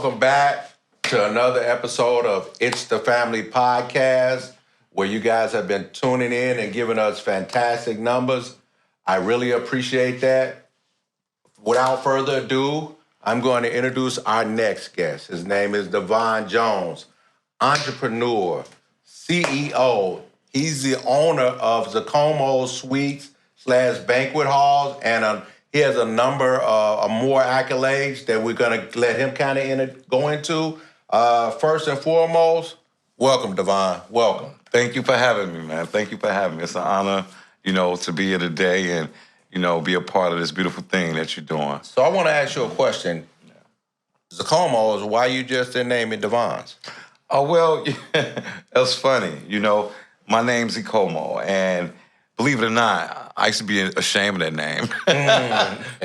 Welcome back to another episode of Itz Da Family Podcast, where you guys have been tuning in and giving us fantastic numbers. I really appreciate that. Without further ado, I'm going to introduce our next guest. His name is DeVaughn Jones, entrepreneur, CEO. He's the owner of Zikomo Suites / Banquet Halls, and he has a number of more accolades that we're going to let him kind of go into. First and foremost, welcome, DeVaughn. Welcome. Thank you for having me, man. Thank you for having me. It's an honor, to be here today and, be a part of this beautiful thing that you're doing. So I want to ask you a question. Zikomo is why you just didn't name it DeVaughn? Oh, well, that's funny. My name's Zikomo, and believe it or not, I used to be ashamed of that name.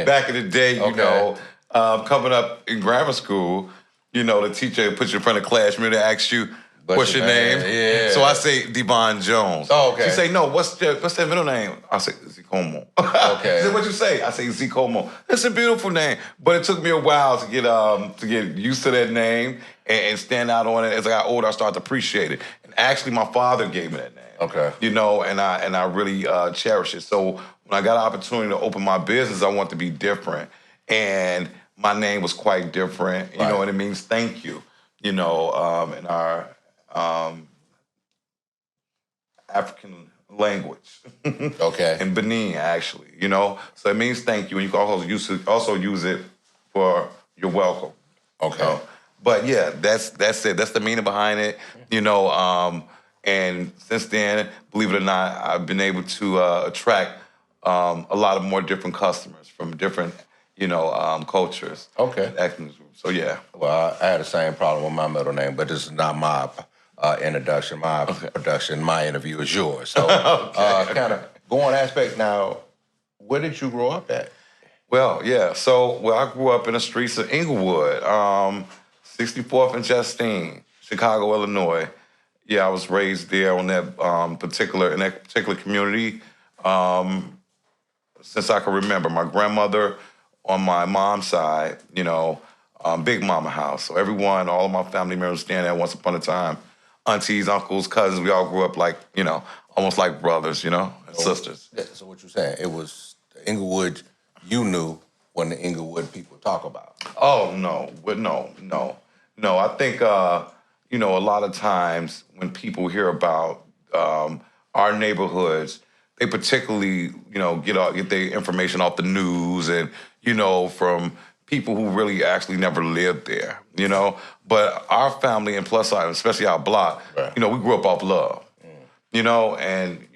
Back in the day, coming up in grammar school, the teacher puts you in front of class, remember, to ask you, what's your name? Yeah. So I say DeVaughn Jones. Oh, okay. She say, no, what's that middle name? I say, Zikomo. Okay. She said, what'd you say? I say, Zikomo. It's a beautiful name, but it took me a while to get used to that name and stand out on it. As I got older, I started to appreciate it. And actually, my father gave me that name. Okay. And I really cherish it. So when I got an opportunity to open my business, I wanted to be different. And my name was quite different, Right. And it means thank you, in our African language. Okay. In Benin, actually, So it means thank you, and you can also use it for you're welcome. Okay. But yeah, that's it. That's the meaning behind it, And since then, believe it or not, I've been able to attract a lot of more different customers from different, cultures. Okay. Ethnic groups. So yeah. Well, I had the same problem with my middle name, but this is not my introduction. My production, my interview is yours. So kind of going aspect now, where did you grow up at? Well, yeah. I grew up in the streets of Englewood, 64th and Justine, Chicago, Illinois. Yeah, I was raised there on that particular community since I can remember. My grandmother on my mom's side, Big Mama house. So everyone, all of my family members stand there once upon a time. Aunties, uncles, cousins, we all grew up like, almost like brothers, and sisters. So what you're saying, it was the Englewood you knew when the Englewood people talk about. Oh, no. No, I think, a lot of times when people hear about our neighborhoods, they particularly, get their information off the news and, from people who really actually never lived there, But our family, and plus, especially our block, right. We grew up off love, And,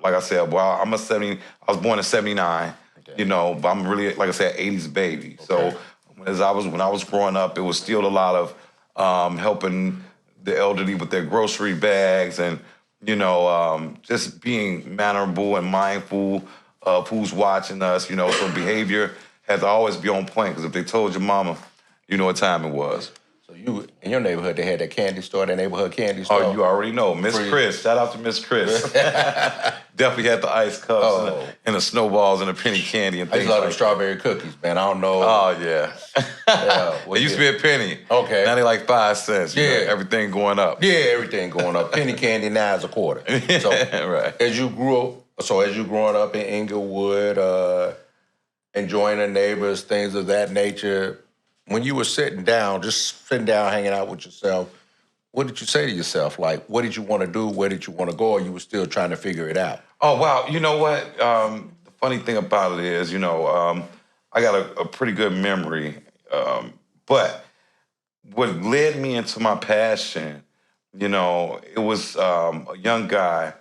like I said, well, I was born in 79, okay. But I'm really, like I said, 80s baby. Okay. So when I was growing up, it was still a lot of helping the elderly with their grocery bags and, just being mannerable and mindful of who's watching us, so behavior has to always be on point, because if they told your mama, you know what time it was. So you, in your neighborhood, they had that candy store, that neighborhood candy store? Oh, you already know. Miss Chris. Shout out to Miss Chris. Definitely had the ice cups and the snowballs and the penny candy and I things just love like them strawberry cookies, man. I don't know. Oh, yeah. It used to be a penny. Okay. Now they like 5 cents. Yeah. Everything going up. Yeah, everything going up. Penny candy now is a quarter. So right. as you growing up in Englewood, enjoying the neighbors, things of that nature, when you were sitting down, hanging out with yourself, what did you say to yourself? Like, what did you want to do? Where did you want to go? Or you were still trying to figure it out? Oh, wow. You know what? The funny thing about it is, I got a pretty good memory. But what led me into my passion, it was a young guy.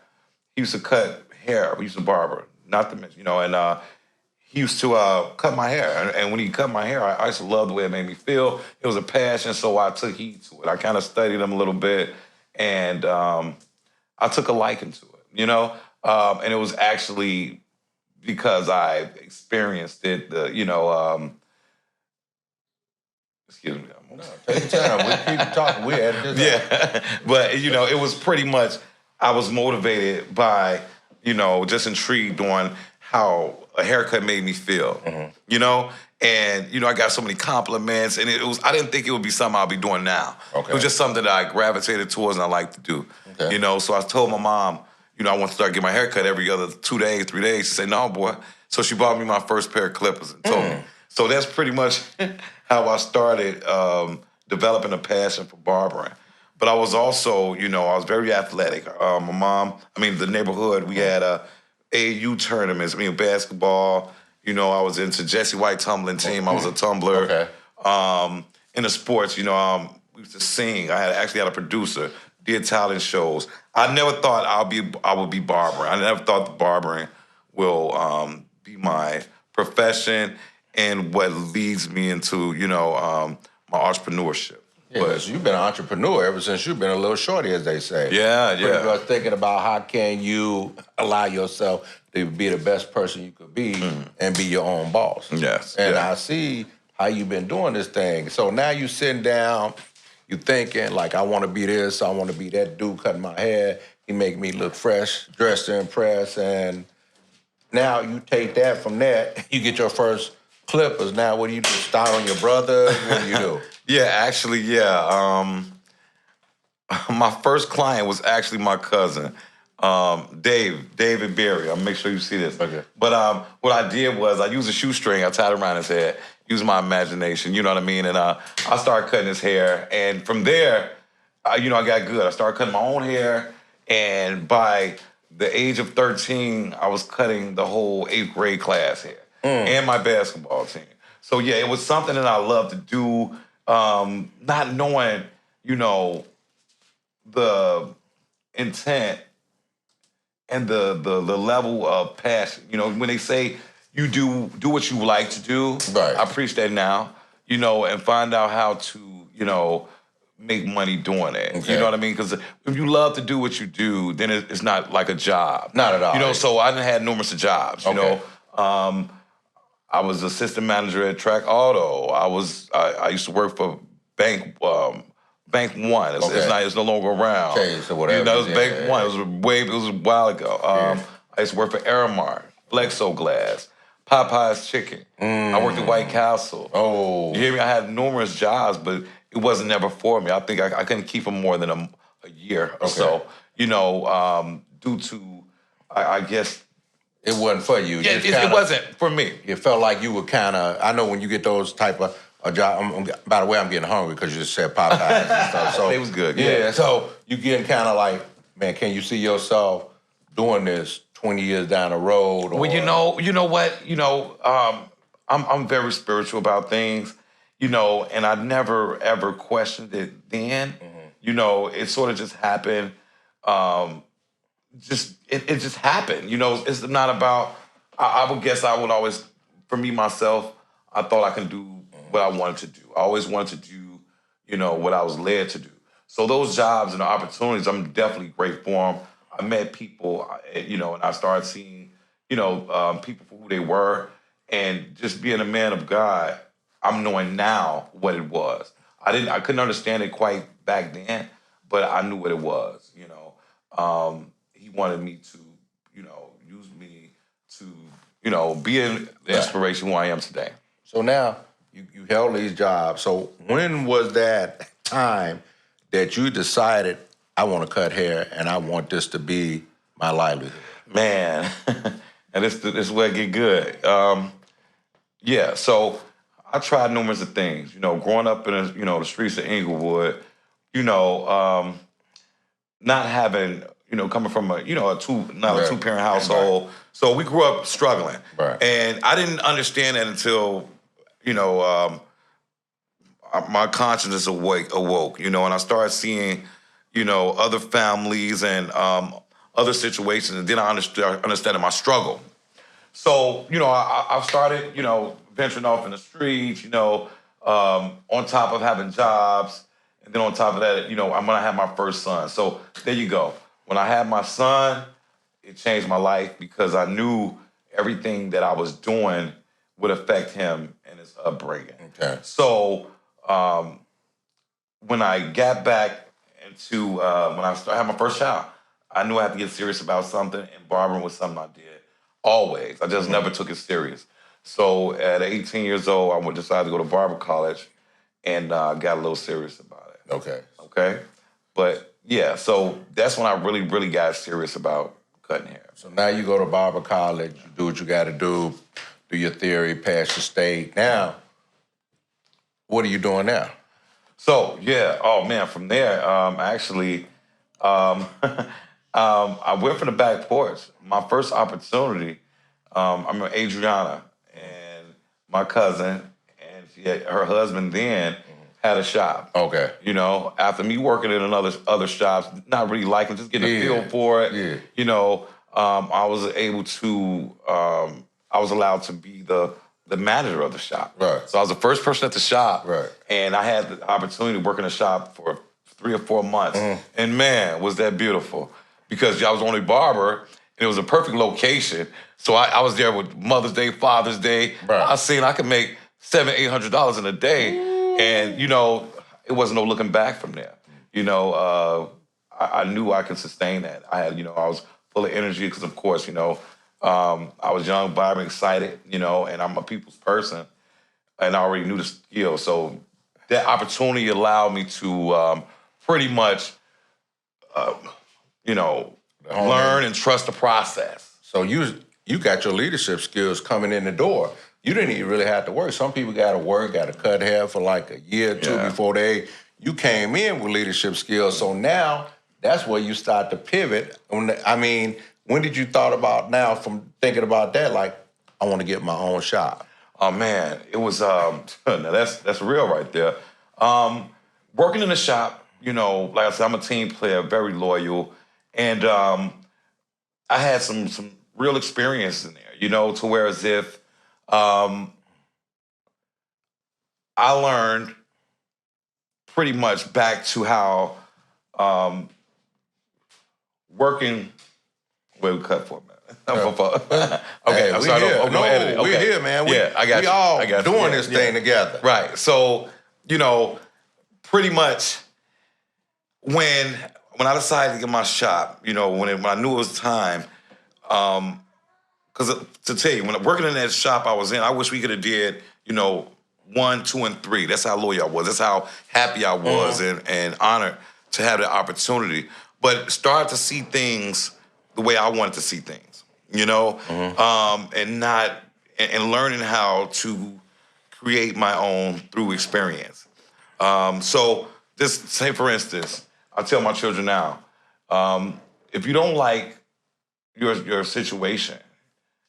He used to cut hair. We used to barber, not to mention, and he used to cut my hair. And when he cut my hair, I used to love the way it made me feel. It was a passion, so I took heed to it. I kind of studied him a little bit, and I took a liking to it, And it was actually because I experienced it, excuse me. No, take your time. We keep talking. We at this. Yeah, but it was pretty much I was motivated by just intrigued on how a haircut made me feel, you know? And, you know, I got so many compliments, and I didn't think it would be something I'll be doing now. Okay. It was just something that I gravitated towards and I like to do, you know? So I told my mom, you know, I want to start getting my hair cut every other 2 days, 3 days. She said, no, boy. So she bought me my first pair of clippers and told me. So that's pretty much how I started developing a passion for barbering. But I was also, you know, I was very athletic. The neighborhood, we had AAU tournaments, basketball. You know, I was into Jesse White tumbling team. I was a tumbler. Okay. In the sports, you know, we used to sing. I actually had a producer, did talent shows. I never thought I would be barbering. I never thought the barbering will be my profession and what leads me into, you know, my entrepreneurship. Yeah, but you've been an entrepreneur ever since you've been a little shorty, as they say. Yeah. Pretty much thinking about how can you allow yourself to be the best person you could be and be your own boss. Yes. And I see how you've been doing this thing. So now you sitting down, you thinking like, I want to be this, I want to be that dude cutting my hair. He make me look fresh, dressed to impress. And now you take that from that, you get your first clippers. Now what do you do? Start on your brother? What do you do? Yeah, actually, yeah. My first client was actually my cousin, David Berry. I'll make sure you see this. Okay. But what I did was I used a shoestring. I tied it around his head, used my imagination, you know what I mean? And I started cutting his hair. And from there, I got good. I started cutting my own hair. And by the age of 13, I was cutting the whole 8th grade class hair and my basketball team. So, yeah, it was something that I loved to do. Not knowing, you know, the intent and the level of passion. You know, when they say you do what you like to do, right. I preach that now, you know, and find out how to, you know, make money doing it. Okay. You know what I mean? Because if you love to do what you do, then it's not like a job. Not at all. You know, so I done had numerous of jobs, you know. I was assistant manager at Track Auto. I used to work for Bank One. It's no longer around. Okay, so whatever. You know, it was Bank One. It was a while ago. I used to work for Aramart, Flexoglass, Popeye's Chicken. I worked at White Castle. Oh. You hear me? I had numerous jobs, but it wasn't never for me. I think I couldn't keep them more than a year or so. You know, due to, I guess, it wasn't for you. Yeah, it wasn't for me. You felt like you were kind of, I know when you get those type of job, by the way, I'm getting hungry because you just said Popeyes and stuff. So it was good. Yeah, so you getting kind of like, man, can you see yourself doing this 20 years down the road? Or... Well, you know what? You know, I'm very spiritual about things, you know, and I never, ever questioned it then. You know, it sort of just happened. It just happened. You know, it's not about, I would guess I would always, for me, myself, I thought I could do what I wanted to do. I always wanted to do, you know, what I was led to do. So those jobs and the opportunities, I'm definitely great for them. I met people, you know, and I started seeing, you know, people for who they were. And just being a man of God, I'm knowing now what it was. I couldn't understand it quite back then, but I knew what it was, you know. He wanted me to, you know, use me to, you know, be an inspiration who I am today. So now you held these jobs. So when was that time that you decided, I want to cut hair and I want this to be my livelihood? Man, and this is where it get good. Yeah, so I tried numerous of things. You know, growing up in the streets of Englewood, you know, not having, you know, coming from a two-parent household. Right. So we grew up struggling. Right. And I didn't understand that until, you know, my consciousness awoke, you know, and I started seeing, you know, other families and other situations, and then I understood my struggle. So, you know, I've started, you know, venturing off in the streets, you know, on top of having jobs, and then on top of that, you know, I'm gonna have my first son. So there you go. When I had my son, it changed my life because I knew everything that I was doing would affect him and his upbringing. Okay. So when I got back into, when I had my first child, I knew I had to get serious about something, and barbering was something I did. always. I just never took it serious. So at 18 years old, I decided to go to barber college and got a little serious about it. Okay. Okay? But yeah, so that's when I really, really got serious about cutting hair. So now you go to barber college, you do what you got to do your theory, pass your state. Now, what are you doing now? So, yeah, oh man, from there, actually, I went from the back porch. My first opportunity, I remember Adriana and my cousin, and her husband then had a shop. Okay. You know, after me working in other shops, not really liking, just getting a feel for it. Yeah. You know, I was able to, I was allowed to be the manager of the shop. Right. So I was the first person at the shop. Right. And I had the opportunity to work in the shop for 3 or 4 months. And man, was that beautiful. Because I was the only barber, and it was a perfect location. So I was there with Mother's Day, Father's Day. Right. I seen I could make $700-800 in a day. And, you know, it wasn't no looking back from there. You know, I knew I could sustain that. I had, you know, I was full of energy because, of course, you know, I was young, vibrant, excited, you know, and I'm a people's person, and I already knew the skill. So that opportunity allowed me to pretty much, you know, learn and trust the process. So you got your leadership skills coming in the door. You didn't even really have to work. Some people got to cut hair for like a year or two before you came in with leadership skills. So now that's where you start to pivot. I mean, when did you thought about now from thinking about that, like, I want to get my own shop? Oh man, it was now that's real right there. Working in the shop, you know, like I said, I'm a team player, very loyal, and I had some real experience in there, you know, to where as if I learned pretty much back to how working. Wait, we cut for a minute. Okay, I'm sorry. We're here, man. I got we you. all I got you. doing this thing together. Right. So, you know, pretty much when I decided to get my shop, you know, when I knew it was time, because to tell you, when working in that shop I was in, I wish we could have did, you know, 1, 2, and 3. That's how loyal I was. That's how happy I was and honored to have the opportunity. But started to see things the way I wanted to see things, you know, and learning how to create my own through experience. So just say, for instance, I tell my children now, if you don't like your situation,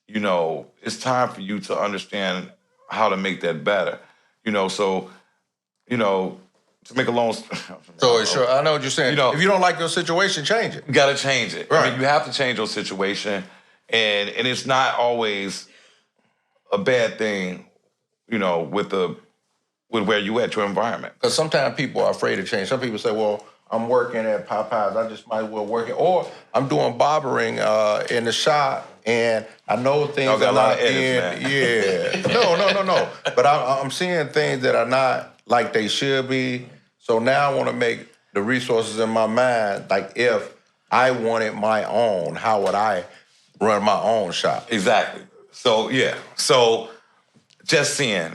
you know, it's time for you to understand how to make that better, you know. So, you know, to make a long So sure, I know what you're saying. You know, if you don't like your situation, change it. You got to change it. Right. I mean, you have to change your situation, and it's not always a bad thing, you know, with where you at, your environment. Because sometimes people are afraid to change. Some people say, well, I'm working at Popeyes, I just might as well work it. Or I'm doing barbering in the shop, and I know things Y'all got are a lot not of edits, man. Yeah. No. But I'm seeing things that are not like they should be. So now I want to make the resources in my mind, like if I wanted my own, how would I run my own shop? Exactly. So, yeah. So just seeing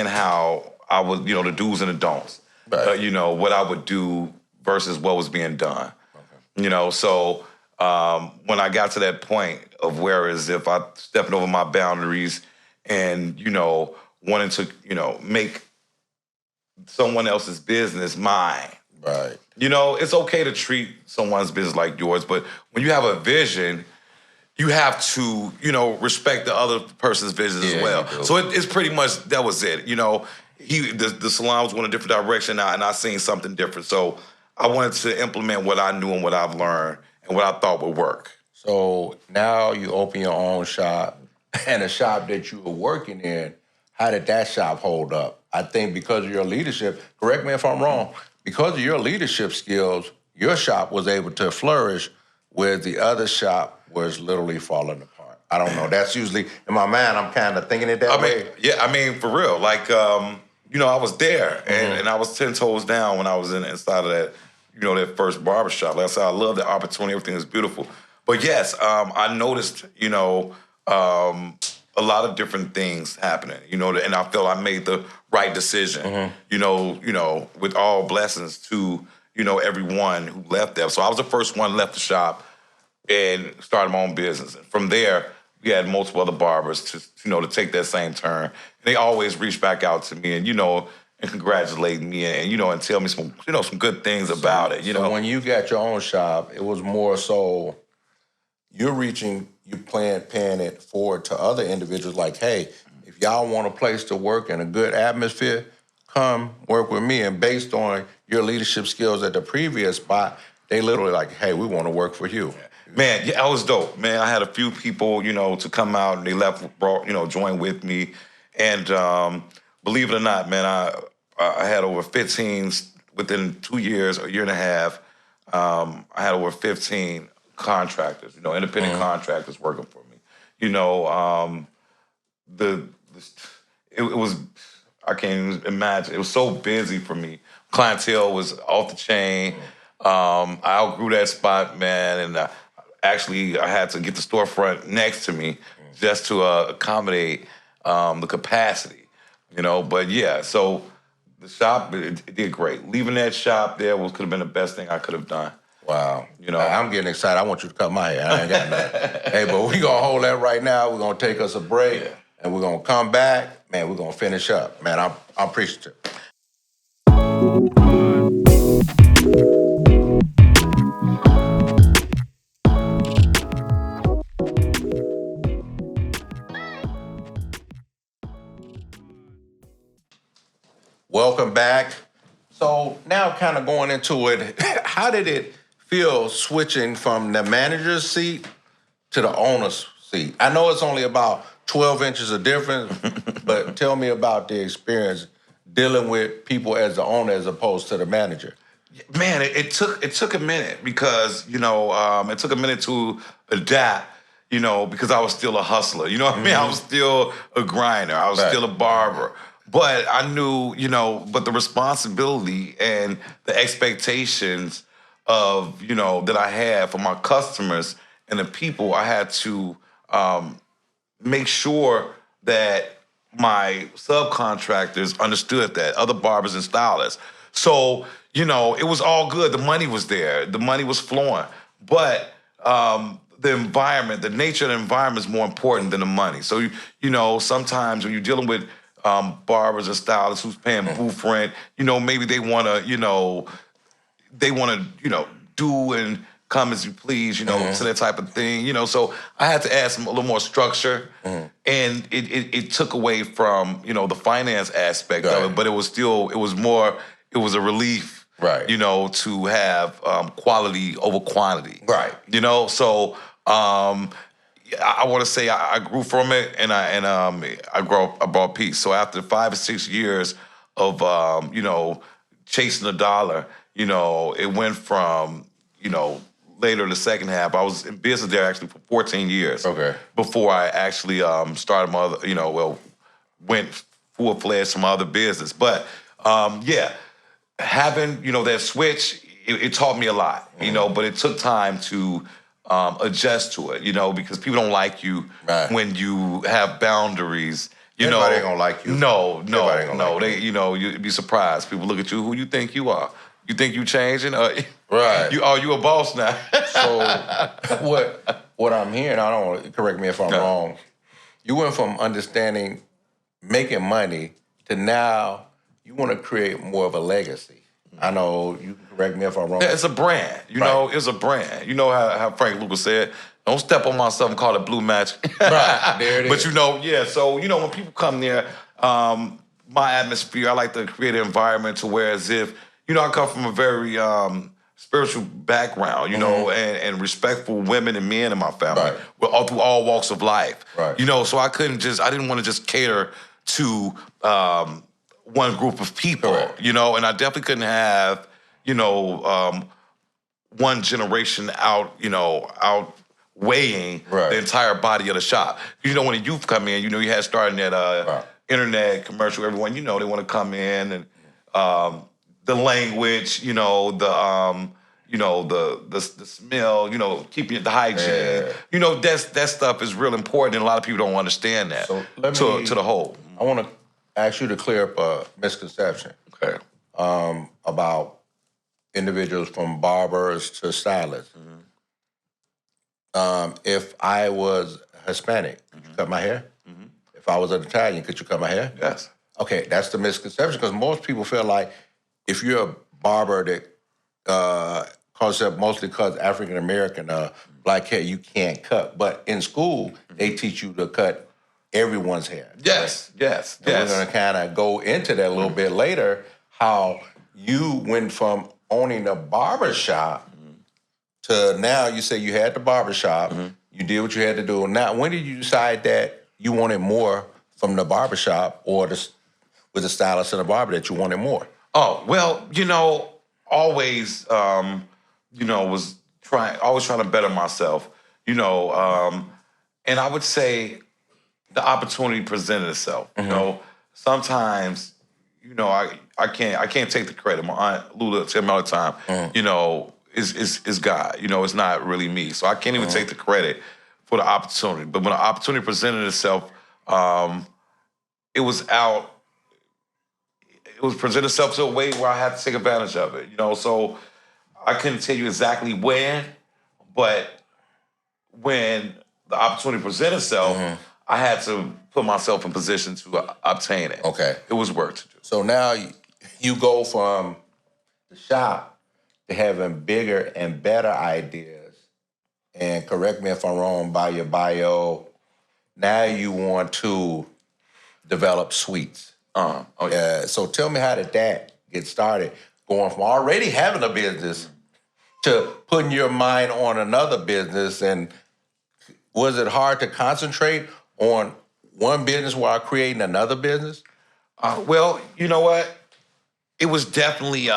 how I would, you know, the do's and the don'ts. Right. You know, what I would do versus what was being done. Okay. You know, so when I got to that point of whereas if I stepping over my boundaries and, you know, wanting to, you know, make someone else's business mine. Right. You know, it's okay to treat someone's business like yours, but when you have a vision, you have to, you know, respect the other person's vision as well. So it's pretty much, that was it. You know, the salon was going a different direction now, and I seen something different. So I wanted to implement what I knew and what I've learned and what I thought would work. So now you open your own shop, and the shop that you were working in, how did that shop hold up? I think because of your leadership, correct me if I'm wrong, because of your leadership skills, your shop was able to flourish where the other shop was literally falling apart. I don't know. That's usually, in my mind, I'm kind of thinking it that way. Yeah, I mean, for real. Like, you know, I was there, and I was 10 toes down when I was inside of that, you know, that first barbershop. Like I said, I love the opportunity. Everything is beautiful. But yes, I noticed, a lot of different things happening, and I feel I made the right decision, with all blessings to, everyone who left there. So I was the first one left the shop and started my own business. And from there, we had multiple other barbers to take that same turn. And they always reach back out to me and, and congratulate me and tell me some good things about it, So when you got your own shop, it was more so paying it forward to other individuals like, hey, if y'all want a place to work in a good atmosphere, come work with me. And based on your leadership skills at the previous spot, they literally like, hey, we want to work for you. Man, yeah, that was dope. Man, I had a few people, to come out and they join with me. And believe it or not, man, I had over 15, within 2 years, a year and a half, I had over 15 contractors, independent contractors working for me. It was, I can't even imagine. It was so busy for me. Clientele was off the chain. I outgrew that spot, man, and I had to get the storefront next to me just to accommodate the capacity, But yeah, so the shop, it did great. Leaving that shop there could have been the best thing I could have done. Wow. I'm getting excited. I want you to cut my hair. I ain't got nothing. Hey, but we're going to hold that right now. We're going to take us a break, and we're going to come back. Man, we're going to finish up. Man, I'm appreciative. Welcome back. So now kind of going into it, how did it feel switching from the manager's seat to the owner's seat? I know it's only about 12 inches of difference, but tell me about the experience dealing with people as the owner as opposed to the manager. Man, it took a minute because, it took a minute to adapt, because I was still a hustler. You know what I mean? I was still a grinder. I was still a barber. But I knew, but the responsibility and the expectations of, that I had for my customers and the people, I had to make sure that my subcontractors understood that, other barbers and stylists. So, it was all good. The money was there. The money was flowing. But the environment, the nature of the environment is more important than the money. So, sometimes when you're dealing with barbers and stylists who's paying booth rent, maybe they want to, do and come as you please, to that type of thing, So I had to add a little more structure, and it took away from, the finance aspect of it, but it was a relief, right? To have quality over quantity, right? So. I want to say I grew from it, and I brought peace. So after 5 or 6 years of chasing the dollar, it went from later in the second half. I was in business there actually for 14 years. Okay. Before I actually started my other, went full-fledged to my other business. But having that switch, it taught me a lot. But it took time to adjust to it, because people don't like you when you have boundaries. Everybody ain't gonna like you. No. Like they, you'd be surprised. People look at you. Who you think you are? You think you changing? Right. You a boss now? So what I'm hearing, I don't correct me if I'm wrong. You went from understanding making money to now you want to create more of a legacy. I know, you can correct me if I'm wrong. Yeah, it's a brand. It's a brand. You know how Frank Lucas said, don't step on my stuff and call it blue magic. Right, there it is. But so, when people come there, my atmosphere, I like to create an environment to where as if, I come from a very spiritual background, and respectful women and men in my family, all through all walks of life. Right. So I didn't want to just cater to one group of people, and I definitely couldn't have, one generation outweighing the entire body of the shop. When the youth come in, you had starting that internet commercial, everyone, they want to come in and the language, you know, the smell, you know, keeping the hygiene. Yeah. You know, that stuff is real important, and a lot of people don't understand that. So let me to the whole. I want to ask you to clear up a misconception Okay. about individuals from barbers to stylists. If I was Hispanic, could you cut my hair? If I was an Italian, could you cut my hair? Yes. Okay, that's the misconception, because most people feel like if you're a barber that mostly cuts African American black hair, you can't cut. But in school, they teach you to cut everyone's hair. Yes. Yes. And we're going to kind of go into that a little bit later, how you went from owning a barber shop to now you say you had the barber shop, you did what you had to do. Now, when did you decide that you wanted more from the barber shop, or with the stylist and the barber that you wanted more? Oh, well, you know, always, you know, always trying to better myself, you know, and I would say the opportunity presented itself. You know, sometimes, you know, I can't take the credit. My aunt Lula tell me all the time, you know, is God. You know, it's not really me. So I can't even take the credit for the opportunity. But when the opportunity presented itself, it was presented itself to a way where I had to take advantage of it. You know, so I couldn't tell you exactly when, but when the opportunity presented itself, I had to put myself in position to obtain it. Okay. It was work to do. So now you go from the shop to having bigger and better ideas. And correct me if I'm wrong by your bio, now you want to develop suites. Oh, yeah. So tell me, how did that get started? Going from already having a business to putting your mind on another business, and was it hard to concentrate on one business while creating another business? Well, you know what? It was definitely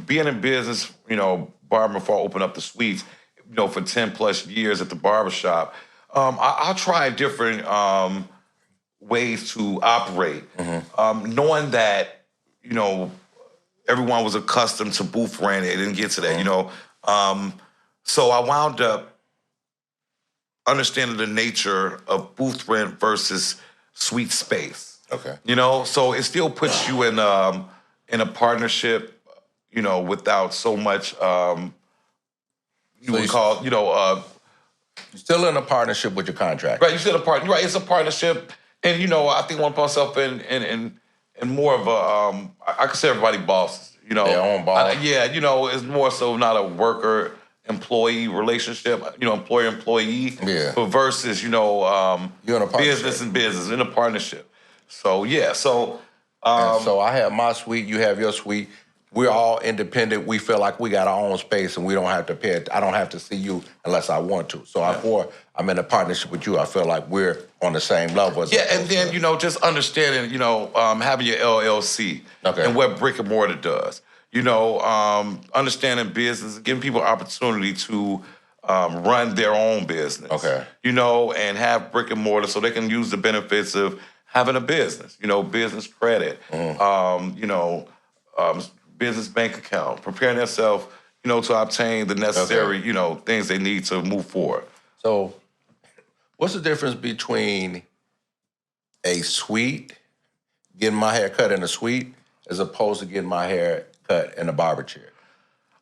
being in business, you know, barbering before I opened up the suites, you know, for 10 plus years at the barbershop. I tried different ways to operate, knowing that, you know, everyone was accustomed to booth rent. It didn't get to that, you know. So I wound up understanding the nature of booth rent versus suite space. Okay. You know, so it still puts you in a partnership, you know, without so much you're still in a partnership with your contract. Right, you're still a partner. Right, it's a partnership. And, you know, I think I want to put myself in more of a, I consider everybody bosses, you know. Their own boss. Yeah, you know, it's more so not a worker-employee relationship, you know, employer-employee. Yeah. But versus, you know, You're in a partnership. business and business, in a partnership. So, yeah, so... And so I have my suite, you have your suite. We're all independent. We feel like we got our own space, and we don't have to pay it. I don't have to see you unless I want to. So I'm in a partnership with you, I feel like we're on the same level. And then, you know, just understanding, you know, having your LLC and what brick and mortar does. You know, understanding business, giving people opportunity to run their own business. Okay. You know, and have brick and mortar so they can use the benefits of having a business. You know, business credit. You know, business bank account, preparing themselves, you know, to obtain the necessary, you know, things they need to move forward. So what's the difference between a suite, getting my hair cut in a suite, as opposed to getting my hair cut in a barber chair?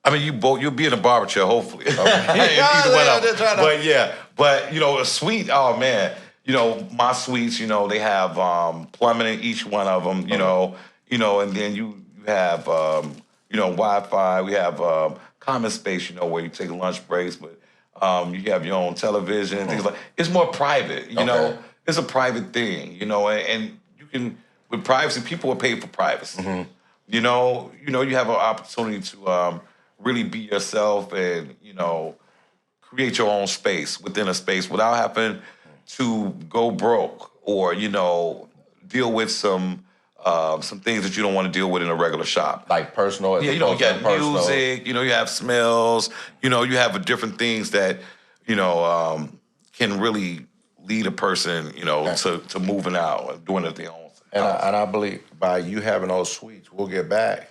I mean, you'll be in a barber chair, hopefully. Okay. But you know, a suite, oh man, you know, my suites, you know, they have plumbing in each one of them, you know, and then you have, you know, Wi-Fi. We have common space, you know, where you take lunch breaks, but you have your own television and things like. It's more private, you know. It's a private thing, you know, and you can, with privacy, people are paid for privacy. You know, you have an opportunity to really be yourself and, you know, create your own space within a space without having to go broke or, you know, deal with some things that you don't want to deal with in a regular shop. Like personal. Yeah, you know, you got music, you know, you have smells, you know, you have different things that, you know, can really lead a person, you know, to moving out and doing it their own. And I believe by you having those suites, we'll get back.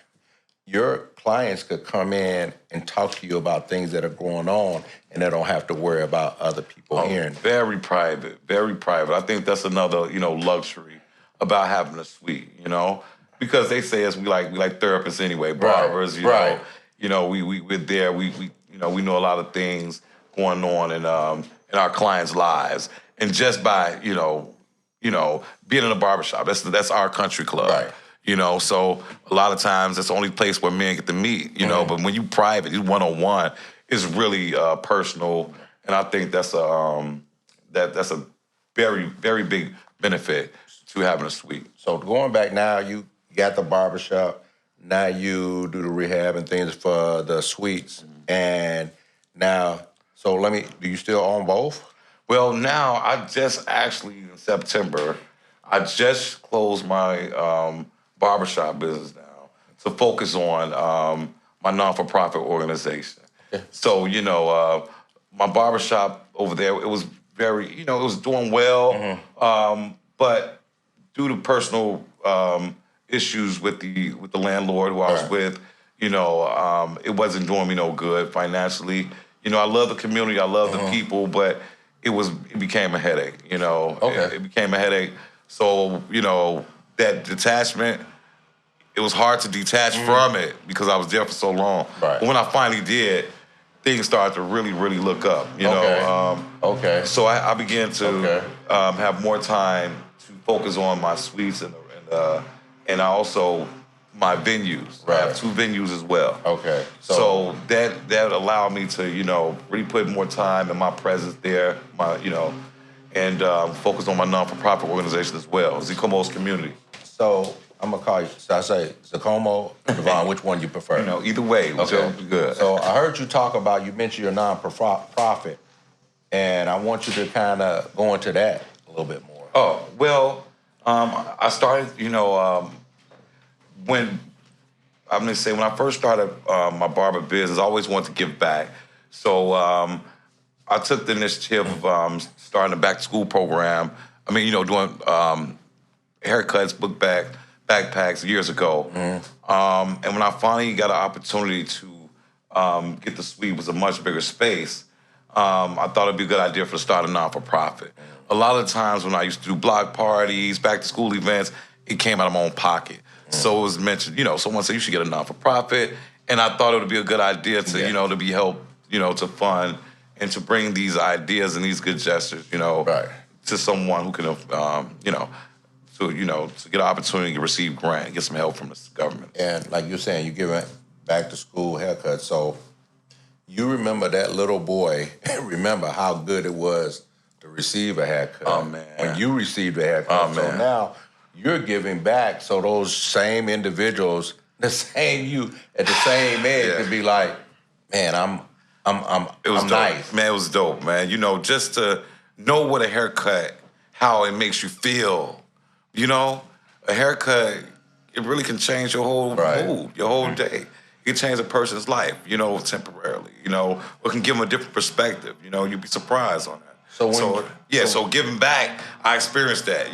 your clients could come in and talk to you about things that are going on, and they don't have to worry about other people hearing. Very private, very private. I think that's another, luxury about having a suite, because they say we like therapists anyway, barbers, Right. we're there, we know a lot of things going on in our clients' lives, and just by being in a barbershop, that's our country club. Right. So a lot of times it's the only place where men get to meet, but when you private, you one-on-one, it's really personal, and I think that's a very, very big benefit to having a suite. So going back now, you got the barbershop, now you do the rehab and things for the suites, and now, do you still own both? Well, now I just actually, in September, I just closed my barbershop business now to focus on my non-for-profit organization. So, my barbershop over there, it was very, it was doing well, but due to personal issues with the landlord who I was with, it wasn't doing me no good financially. I love the community, I love the people, but it became a headache, It became a headache. So, that detachment, it was hard to detach from it because I was there for so long. Right. But when I finally did, things started to really, really look up, Okay. So I began to have more time to focus on my suites and I also my venues. Right. I have 2 venues as well. Okay. So that allowed me to, really put more time and my presence there, and focus on my non-for-profit organization as well, Zikomo's community. So I'm gonna call you. So I say Zikomo, DeVaughn. Which one you prefer? Either way, whichever would be good. So I heard you talk about. You mentioned your non-profit, and I want you to kind of go into that a little bit more. Oh well, I started. When I first started my barber business, I always wanted to give back. So I took the initiative of starting a back-to-school program. Doing haircuts, backpacks years ago. And when I finally got an opportunity to get the suite, it was a much bigger space. I thought it'd be a good idea to start a non-for-profit. A lot of times when I used to do block parties, back-to-school events, it came out of my own pocket. So it was mentioned, someone said you should get a non-for-profit, and I thought it would be a good idea to, to be helped, to fund and to bring these ideas and these good gestures, to someone who can, to get an opportunity to receive grant, get some help from the government. And like you're saying, you're giving back to school haircuts. So you remember that little boy, remember how good it was to receive a haircut. Oh, man. When you received a haircut. Oh, man. So now you're giving back so those same individuals, the same you at the same age could be like, man, I'm dope. nice. Man, it was dope, man. Just to know what a haircut, how it makes you feel. A haircut, it really can change your whole mood, your whole day. It can change a person's life, temporarily, or can give them a different perspective. You'd be surprised on that. So giving back, I experienced that,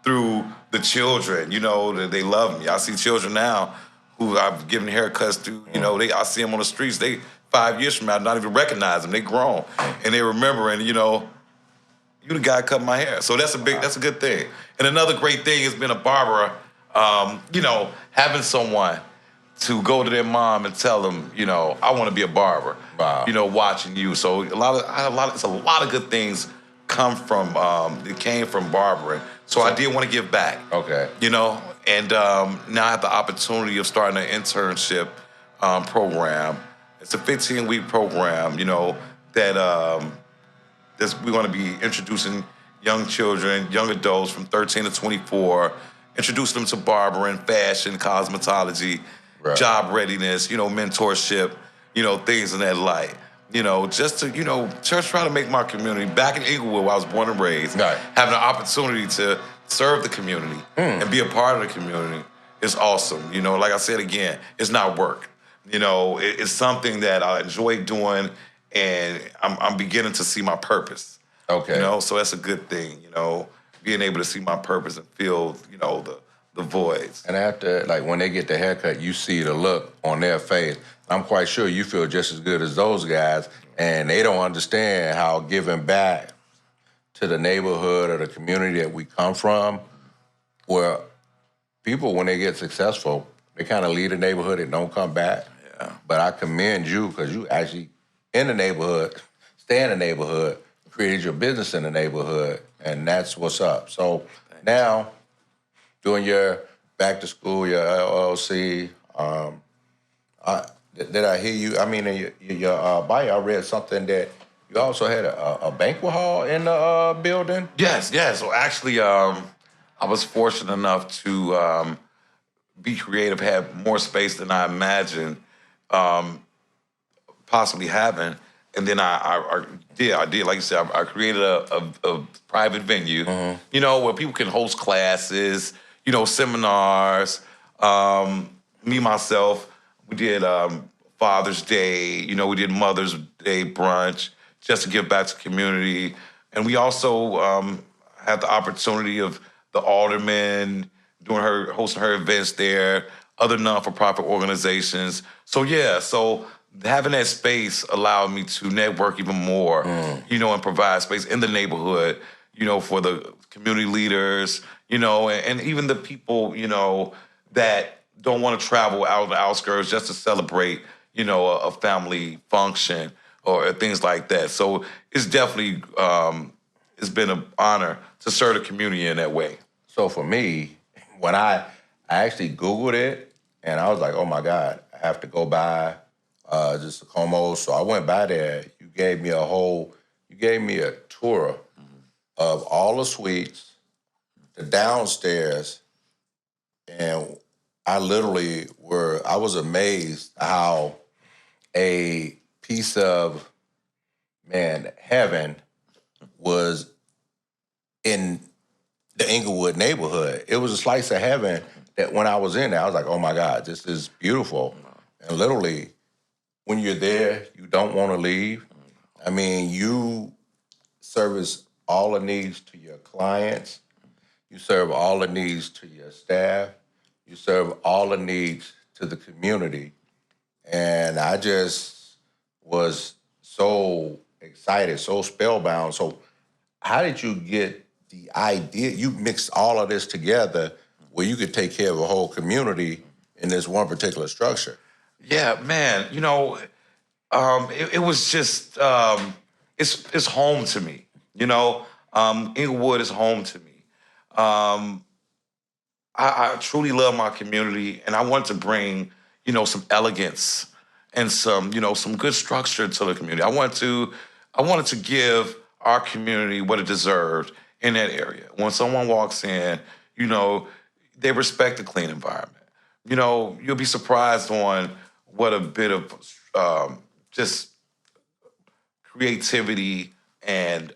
through the children, that they love me. I see children now who I've given haircuts to, I see them on the streets, 5 years from now, not even recognize them. They grown. And they remembering, you the guy cut my hair. So that's a good thing. And another great thing has been a barber, having someone to go to their mom and tell them, I want to be a barber. Wow. Watching you. So it's a lot of good things it came from barbering. So I did want to give back. Okay. And now I have the opportunity of starting an internship program. It's a 15-week program, that we're going to be introducing young children, young adults from 13 to 24, introducing them to barbering, fashion, cosmetology, job readiness, mentorship, things in that light. Just to, try to make my community, back in Englewood, where I was born and raised, having an opportunity to serve the community and be a part of the community is awesome. Like I said again, it's not work. It's something that I enjoy doing, and I'm beginning to see my purpose. Okay. So that's a good thing, being able to see my purpose and feel, the voids. And after, like, when they get the haircut, you see the look on their face. I'm quite sure you feel just as good as those guys, and they don't understand how giving back to the neighborhood or the community that we come from, where people, when they get successful, they kind of leave the neighborhood and don't come back. Yeah. But I commend you because you actually in the neighborhood, stay in the neighborhood, created your business in the neighborhood, and that's what's up. So now, doing your back to school, your LLC, did I hear you? I mean, in your bio, I read something that you also had a banquet hall in the building? Yes. So actually, I was fortunate enough to be creative, have more space than I imagined possibly having. And then I did, like you said, I created a private venue, where people can host classes, seminars. Me, myself, we did Father's Day, we did Mother's Day brunch just to give back to the community. And we also had the opportunity of the alderman hosting her events there, other non-for-profit organizations. So having that space allowed me to network even more, and provide space in the neighborhood, for the community leaders, and even the people, that don't want to travel out of the outskirts just to celebrate, a family function or things like that. So it's definitely, it's been an honor to serve the community in that way. So for me, when I actually Googled it, and I was like, oh my God, I have to go by just Zikomo. So I went by there. You gave me a tour of all the suites, the downstairs, and I was amazed how a piece of, heaven was in the Englewood neighborhood. It was a slice of heaven that when I was in there, I was like, oh my God, this is beautiful. And literally, when you're there, you don't want to leave. I mean, you service all the needs to your clients. You serve all the needs to your staff. You serve all the needs to the community. And I just was so excited, so spellbound. So how did you get the idea? You mixed all of this together where you could take care of a whole community in this one particular structure. Yeah, man. It was just it's home to me. Englewood is home to me. I truly love my community, and I want to bring some elegance and some good structure to the community. I wanted to give our community what it deserved in that area. When someone walks in, they respect the clean environment. You'll be surprised on what a bit of just creativity and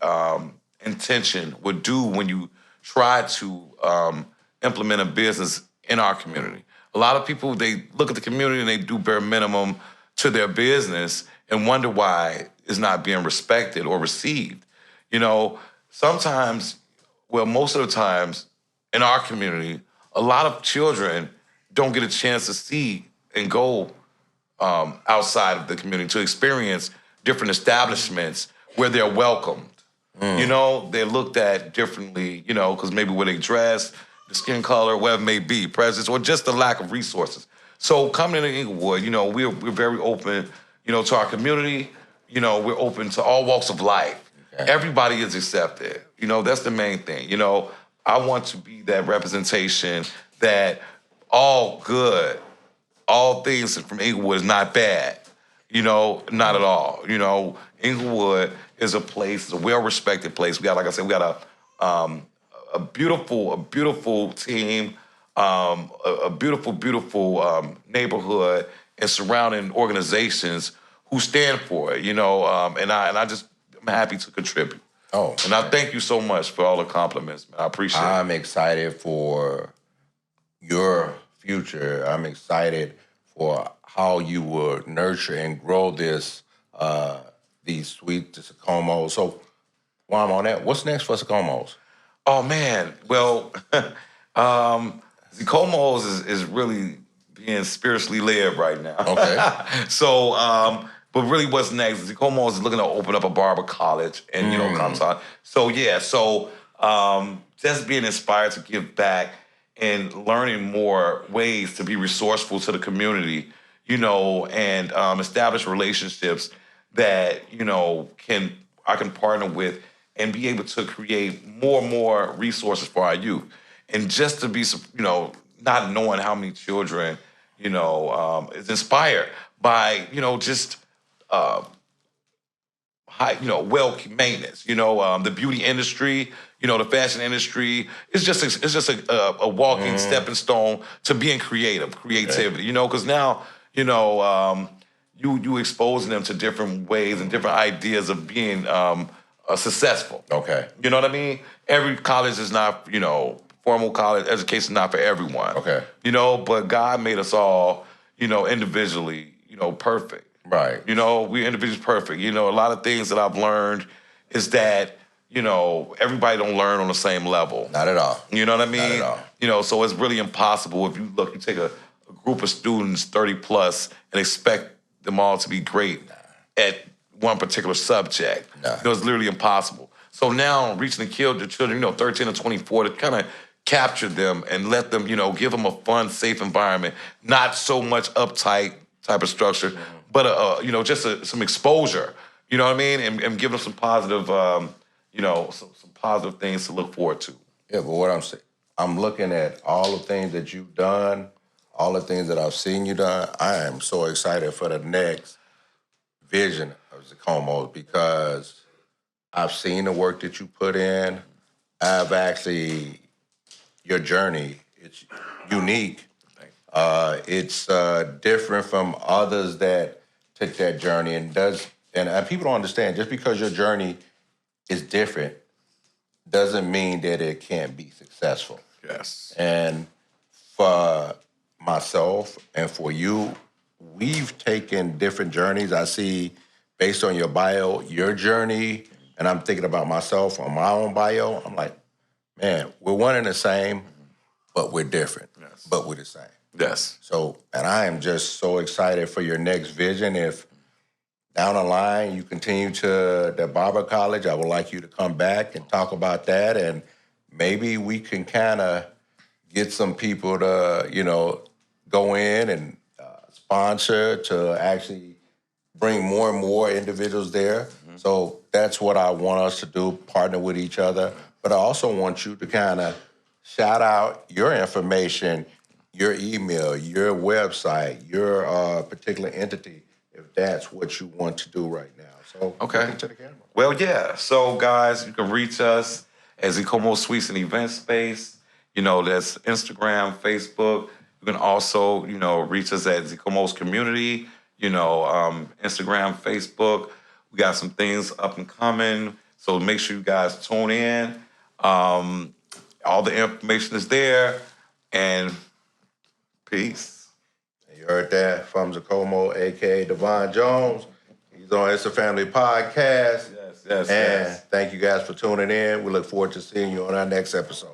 intention would do when you try to implement a business in our community. A lot of people, they look at the community and they do bare minimum to their business and wonder why it's not being respected or received. Sometimes, most of the times in our community, a lot of children don't get a chance to see and go outside of the community to experience different establishments where they're welcomed. They're looked at differently, because maybe where they dress, the skin color, whatever it may be, presence, or just the lack of resources. So coming into Englewood, we're very open, to our community. We're open to all walks of life. Okay. Everybody is accepted. That's the main thing. I want to be that representation that all good, all things from Englewood is not bad. Not at all. Englewood is a place, it's a well-respected place. We got, like I said, we got a beautiful team, a beautiful neighborhood and surrounding organizations who stand for it, and I'm happy to contribute. Oh, and I thank you so much for all the compliments, man. I appreciate it. I'm excited for your future. I'm excited for how you will nurture and grow these sweet Zikomo. So while I'm on that, what's next for Zikomo's? Oh man, well, Zikomo's is really being spiritually led right now. Okay. So, but really what's next? Zikomo is looking to open up a barber college and, comes on. So, yeah, just being inspired to give back and learning more ways to be resourceful to the community, and establish relationships that, I can partner with and be able to create more and more resources for our youth. And just to be, not knowing how many children, is inspired by, just high, well maintenance. The beauty industry, the fashion industry. It's just a walking stepping stone to being creativity. Because now, you exposing them to different ways and different ideas of being successful. Okay. You know what I mean? Every college is not, formal college education is not for everyone. Okay. But God made us all, individually, perfect. Right. We individuals perfect. A lot of things that I've learned is that, everybody don't learn on the same level. Not at all. You know what I mean? Not at all. So it's really impossible if you take a group of students, 30 plus, and expect them all to be great at one particular subject. It's literally impossible. So now reaching the children, 13 to 24, to kind of capture them and let them, give them a fun, safe environment, not so much uptight type of structure, but just some exposure. You know what I mean? And give them some positive, some positive things to look forward to. Yeah, but what I'm saying, I'm looking at all the things that you've done, all the things that I've seen you done. I am so excited for the next vision of Zikomo because I've seen the work that you put in. Your journey, it's unique. It's different from others that took that journey and people don't understand, just because your journey is different doesn't mean that it can't be successful. Yes. And for myself and for you, we've taken different journeys. I see, based on your bio, your journey, and I'm thinking about myself on my own bio. I'm like, man, we're one and the same, but we're different. Yes. But we're the same. Yes. So, and I am just so excited for your next vision. If down the line you continue to the barber college, I would like you to come back and talk about that, and maybe we can kind of get some people to, go in and sponsor to actually bring more and more individuals there. So that's what I want us to do, partner with each other. But I also want you to kind of shout out your information, your email, your website, your particular entity, if that's what you want to do right now. So, okay. Look into the camera. Well, yeah. So, guys, you can reach us at Zikomo Suites and Event Space. That's Instagram, Facebook. You can also, reach us at Zikomo's Community, Instagram, Facebook. We got some things up and coming. So make sure you guys tune in. All the information is there. And peace. You heard that from Zikomo, a.k.a. DeVaughn Jones. He's on Itz Da Family Podcast. Yes. And thank you guys for tuning in. We look forward to seeing you on our next episode.